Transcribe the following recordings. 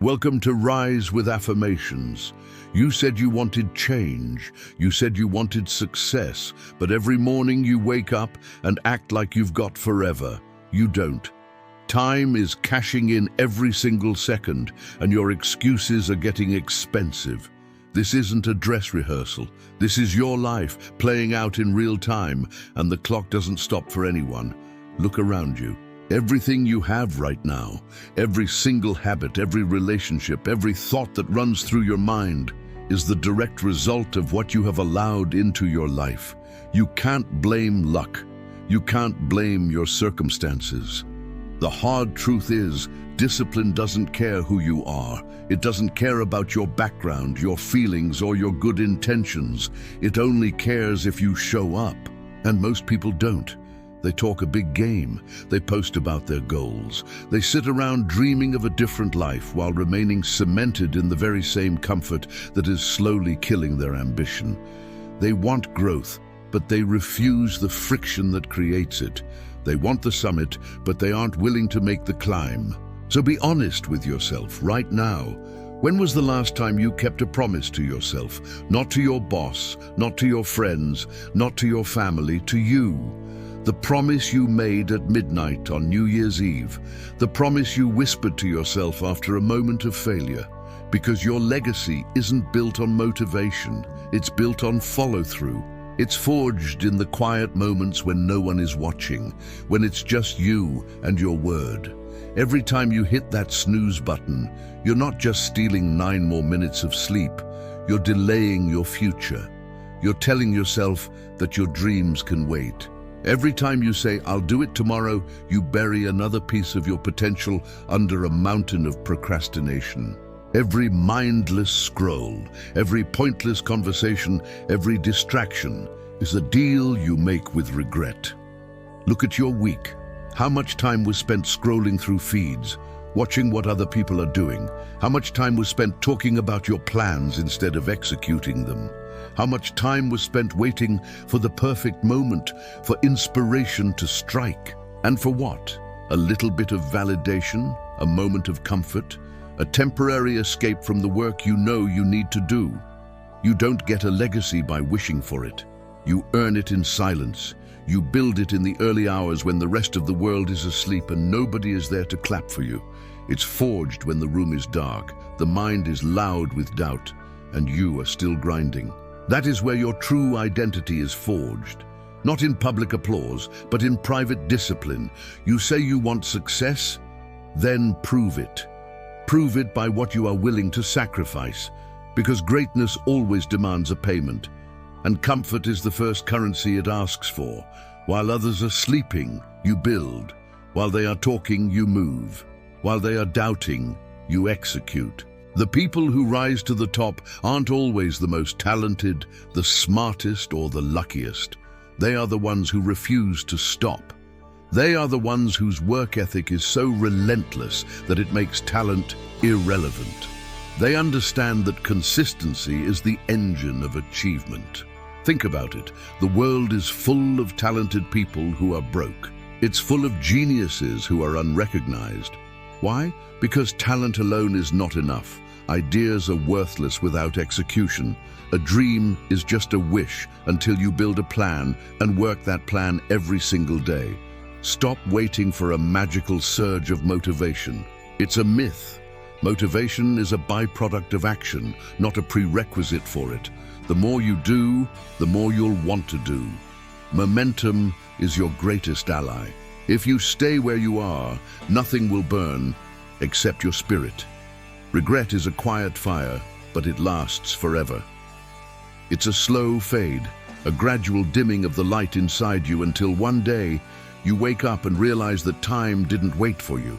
Welcome to Rise with Affirmations. You said you wanted change. You said you wanted success. But every morning you wake up and act like you've got forever. You don't. Time is cashing in every single second, and your excuses are getting expensive. This isn't a dress rehearsal. This is your life playing out in real time, and the clock doesn't stop for anyone. Look around you. Everything you have right now, every single habit, every relationship, every thought that runs through your mind is the direct result of what you have allowed into your life. You can't blame luck. You can't blame your circumstances. The hard truth is, discipline doesn't care who you are. It doesn't care about your background, your feelings, or your good intentions. It only cares if you show up. And most people don't. They talk a big game. They post about their goals. They sit around dreaming of a different life while remaining cemented in the very same comfort that is slowly killing their ambition. They want growth, but they refuse the friction that creates it. They want the summit, but they aren't willing to make the climb. So be honest with yourself right now. When was the last time you kept a promise to yourself? Not to your boss, not to your friends, not to your family, to you. The promise you made at midnight on New Year's Eve. The promise you whispered to yourself after a moment of failure. Because your legacy isn't built on motivation. It's built on follow-through. It's forged in the quiet moments when no one is watching, when it's just you and your word. Every time you hit that snooze button, you're not just stealing 9 more minutes of sleep. You're delaying your future. You're telling yourself that your dreams can wait. Every time you say, "I'll do it tomorrow," you bury another piece of your potential under a mountain of procrastination. Every mindless scroll, every pointless conversation, every distraction is a deal you make with regret. Look at your week. How much time was spent scrolling through feeds, watching what other people are doing? How much time was spent talking about your plans instead of executing them? How much time was spent waiting for the perfect moment, for inspiration to strike? And for what? A little bit of validation, a moment of comfort, a temporary escape from the work you know you need to do. You don't get a legacy by wishing for it. You earn it in silence. You build it in the early hours when the rest of the world is asleep and nobody is there to clap for you. It's forged when the room is dark, the mind is loud with doubt, and you are still grinding. That is where your true identity is forged. Not in public applause, but in private discipline. You say you want success, then prove it. Prove it by what you are willing to sacrifice, because greatness always demands a payment, and comfort is the first currency it asks for. While others are sleeping, you build. While they are talking, you move. While they are doubting, you execute. The people who rise to the top aren't always the most talented, the smartest, or the luckiest. They are the ones who refuse to stop. They are the ones whose work ethic is so relentless that it makes talent irrelevant. They understand that consistency is the engine of achievement. Think about it. The world is full of talented people who are broke. It's full of geniuses who are unrecognized. Why? Because talent alone is not enough. Ideas are worthless without execution. A dream is just a wish until you build a plan and work that plan every single day. Stop waiting for a magical surge of motivation. It's a myth. Motivation is a byproduct of action, not a prerequisite for it. The more you do, the more you'll want to do. Momentum is your greatest ally. If you stay where you are, nothing will burn except your spirit. Regret is a quiet fire, but it lasts forever. It's a slow fade, a gradual dimming of the light inside you until one day you wake up and realize that time didn't wait for you.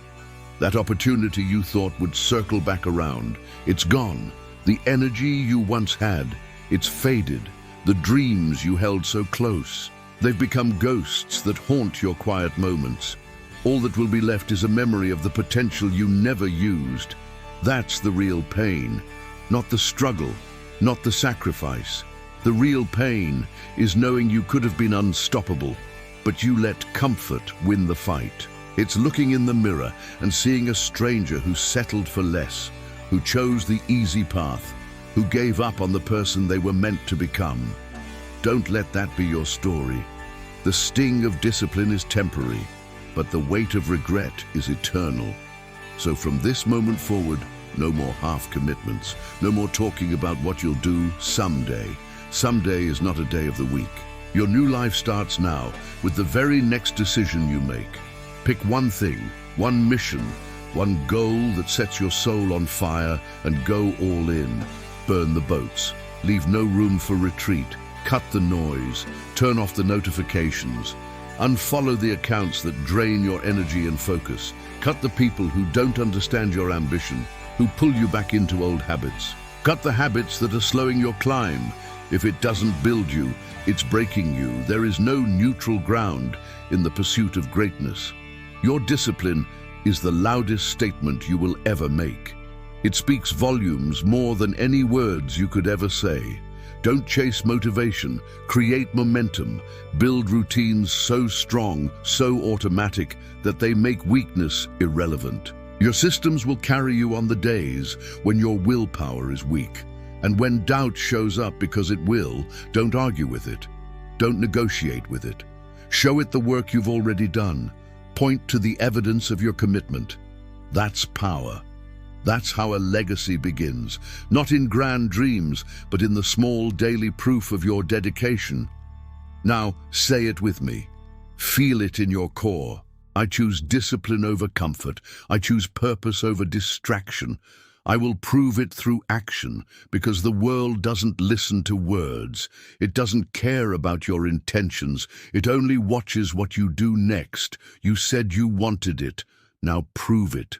That opportunity you thought would circle back around, it's gone. The energy you once had, it's faded. The dreams you held so close, they've become ghosts that haunt your quiet moments. All that will be left is a memory of the potential you never used. That's the real pain, not the struggle, not the sacrifice. The real pain is knowing you could have been unstoppable, but you let comfort win the fight. It's looking in the mirror and seeing a stranger who settled for less, who chose the easy path, who gave up on the person they were meant to become. Don't let that be your story. The sting of discipline is temporary, but the weight of regret is eternal. So from this moment forward, no more half commitments, no more talking about what you'll do someday. Someday is not a day of the week. Your new life starts now with the very next decision you make. Pick one thing, one mission, one goal that sets your soul on fire, and go all in. Burn the boats. Leave no room for retreat. Cut the noise. Turn off the notifications. Unfollow the accounts that drain your energy and focus. Cut the people who don't understand your ambition, who pull you back into old habits. Cut the habits that are slowing your climb. If it doesn't build you, it's breaking you. There is no neutral ground in the pursuit of greatness. Your discipline is the loudest statement you will ever make. It speaks volumes more than any words you could ever say. Don't chase motivation, create momentum. Build routines so strong, so automatic, that they make weakness irrelevant. Your systems will carry you on the days when your willpower is weak. And when doubt shows up, because it will, don't argue with it. Don't negotiate with it. Show it the work you've already done. Point to the evidence of your commitment. That's power. That's how a legacy begins, not in grand dreams, but in the small daily proof of your dedication. Now, say it with me. Feel it in your core. I choose discipline over comfort. I choose purpose over distraction. I will prove it through action, because the world doesn't listen to words. It doesn't care about your intentions. It only watches what you do next. You said you wanted it. Now prove it.